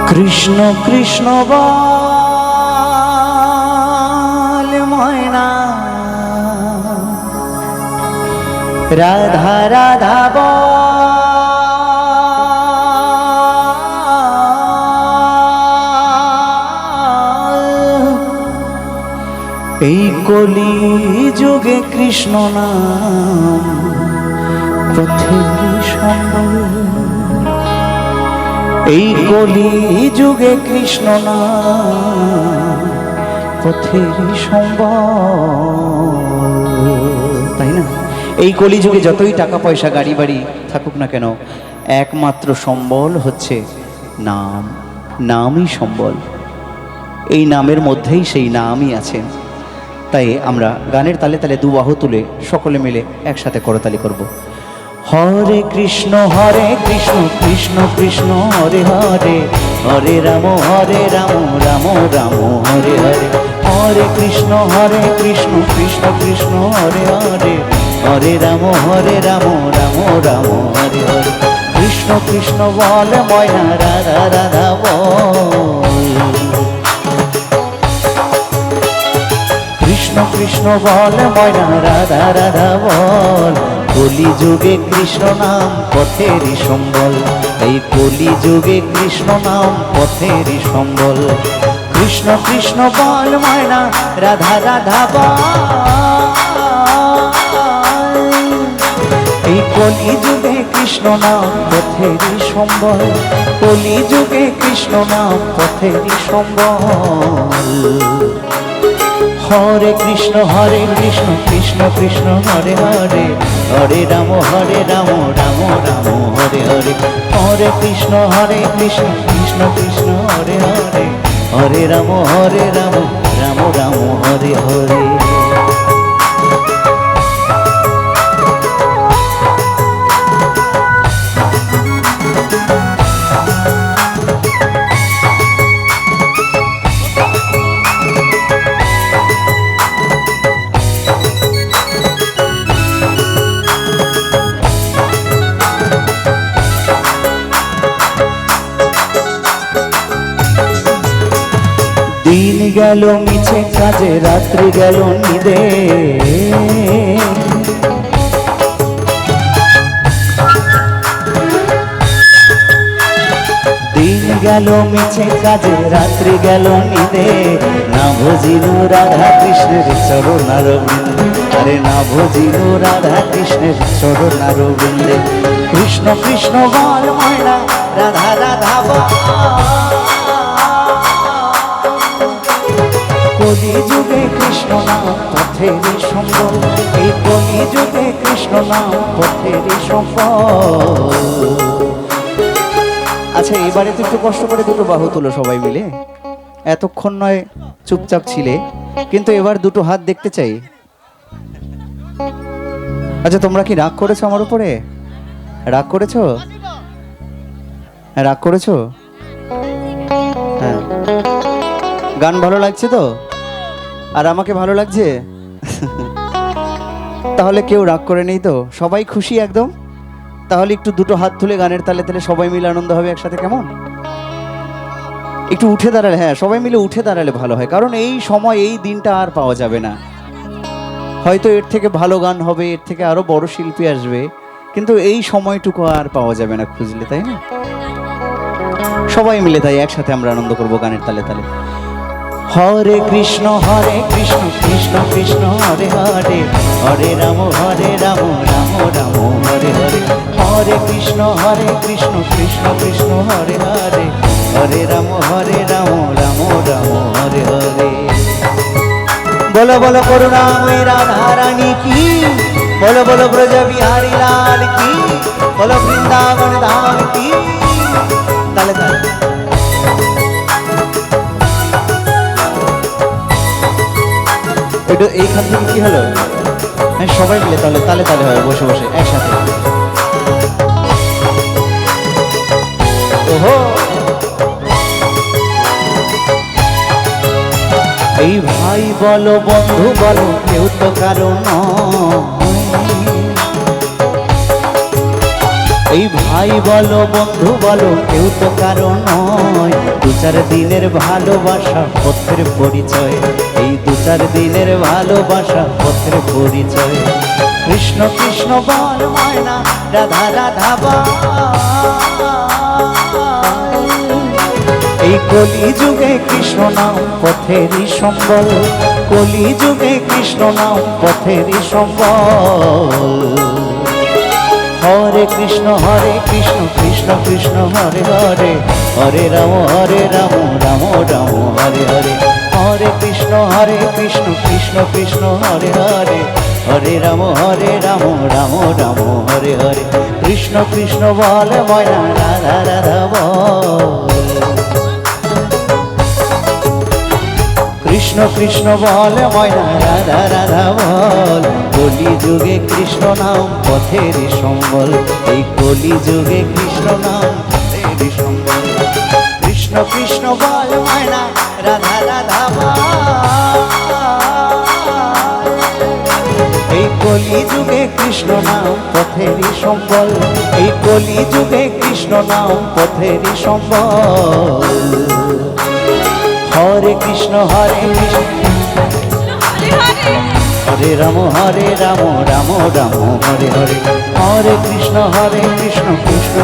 কৃষ্ণ কৃষ্ণ বল ময়না, রাধা রাধা বল। এই কলি যুগে কৃষ্ণ নাম পথের সম্বল, এই কলি যুগে কৃষ্ণ নাম পথের সম্বল। তাই না? এই কলি যুগে যতই টাকা পয়সা গাড়ি বাড়ি থাকুক না কেন, একমাত্র সম্বল হচ্ছে নাম। নামই সম্বল, এই নামের মধ্যেই সেই নামই আছে। তাই আমরা গানের তালে তালে দু বাহু তুলে সকলে মিলে একসাথে করতালি করব। হরে কৃষ্ণ কৃষ্ণ কৃষ্ণ হরে হরে, হরে রাম রাম রাম হরে হরে। হরে কৃষ্ণ কৃষ্ণ কৃষ্ণ হরে হরে, হরে রাম রাম রাম হরে হরে। কৃষ্ণ কৃষ্ণ বল ময়না, রাধা রাধা বল। কৃষ্ণ কৃষ্ণ বল ময়না, রাধা রাধা বল। কলি যুগে কৃষ্ণ নাম পথেরই সম্বল, এই কলি যুগে কৃষ্ণ নাম পথেরই সম্বল। কৃষ্ণ কৃষ্ণ বল ময়না, রাধা রাধা বল। এই কলি যুগে কৃষ্ণ নাম পথেরই সম্বল, কলি যুগে কৃষ্ণ নাম পথেরই সম্বল। হরে কৃষ্ণ কৃষ্ণ কৃষ্ণ হরে হরে, হরে রাম রাম রাম হরে হরে। হরে কৃষ্ণ কৃষ্ণ কৃষ্ণ হরে হরে, হরে রাম রাম রাম হরে হরে। দিন গেল মিছে কাজে, রাত্রি গেল নিদে। দিন গেল মিছে কাজে, রাত্রি গেল নিদে। না ভজিল রাধা কৃষ্ণের চরণার বৃন্দে, আরে না ভজিল রাধা কৃষ্ণের চরণার বৃন্দে। কৃষ্ণ কৃষ্ণ বল ময়না, রাধা রাধা বল। কলি যুগে কৃষ্ণ নাম পথেরই সম্বল, এই কলি যুগে কৃষ্ণ নাম পথেরই সম্বল। আচ্ছা, এবারে তো একটু কষ্ট করে দুটো বাহু তুলো সবাই মিলে। এতক্ষণ নয় চুপচাপ ছিলে, কিন্তু এবার দুটো হাত দেখতে চাই। আচ্ছা, তোমরা কি রাগ করেছো আমার উপরে? রাগ করেছো? রাগ করেছো? হ্যাঁ। গান ভালো লাগছে তো? আর আমাকে ভালো লাগছে? তাহলে কেউ রাগ করে নেই তো? সবাই খুশি একদম? তাহলে একটু দুটো হাত তুলে গানের তালে তালে সবাই মিলে আনন্দ হবে একসাথে, কেমন? একটু উঠে দাঁড়ালে, হ্যাঁ সবাই মিলে উঠে দাঁড়ালে ভালো হয়, কারণ এই সময় এই দিনটা আর পাওয়া যাবে না। হয়তো এর থেকে ভালো গান হবে, এর থেকে আরো বড় শিল্পী আসবে, কিন্তু এই সময়টুকু আর পাওয়া যাবে না খুঁজলে, তাই না? সবাই মিলে তাই একসাথে আমরা আনন্দ করবো গানের তালে তালে। হরে কৃষ্ণ কৃষ্ণ কৃষ্ণ হরে হরে, হরে রাম রাম রাম হরে হরে। হরে কৃষ্ণ কৃষ্ণ কৃষ্ণ হরে হরে, হরে রাম রাম রাম হরে হরে। বলো বলো করুণাময়ী রাধা রানী কি, বলো বলো ব্রজ বিহারী লাল কি, বলো বৃন্দাবন ধাম কি। তালে তালে একটু এইখান থেকে কি হলো? হ্যাঁ সবাই মিলে তাহলে তালে তালে হয়, বসে বসে একসাথে। ওহো, এই ভাই বলো বন্ধু বলো, কেউ তো কারো নয়। এই ভাই বলো বন্ধু বলো, কেউ তো কারো নয়। চার দিনের ভালোবাসা পথের পরিচয়, এই দু চার দিনের ভালোবাসা পথের পরিচয়। কৃষ্ণ কৃষ্ণ বল ময়না, রাধা রাধা বল। এই কলি যুগে কৃষ্ণ নাম পথেরই সম্বল, কলি যুগে কৃষ্ণ নাম পথেরই সম্বল। হরে কৃষ্ণ কৃষ্ণ কৃষ্ণ হরে হরে, হরে রাম রাম রাম হরে হরে। হরে কৃষ্ণ কৃষ্ণ কৃষ্ণ হরে হরে, হরে রাম রাম রাম হরে হরে। কৃষ্ণ কৃষ্ণ বল ময়না, রাধা রাধা বল। কৃষ্ণ কৃষ্ণ বল ময়না, রাধা রাধা বল। কলি যুগে কৃষ্ণ নাম পথেরই সম্বল, এই কলি যুগে কৃষ্ণ নাম পথেরই সম্বল। কৃষ্ণ কৃষ্ণ বল ময়না, রাধা রাধা বল। এই কলি যুগে কৃষ্ণ নাম পথেরই সম্বল, এই কলি যুগে কৃষ্ণ নাম পথেরই সম্বল। হরে কৃষ্ণ হরে রাম রাম রাম হরে হরে। হরে কৃষ্ণ কৃষ্ণ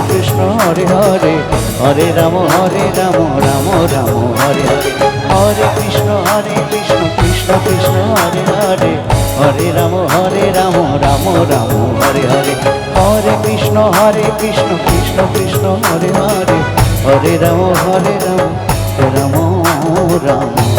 কৃষ্ণ হরে হরে, হরে রাম রাম রাম হরে হরে। হরে কৃষ্ণ কৃষ্ণ কৃষ্ণ হরে হরে, হরে রাম রাম রাম হরে হরে। হরে কৃষ্ণ কৃষ্ণ কৃষ্ণ হরে হরে, হরে রাম রাম রাম।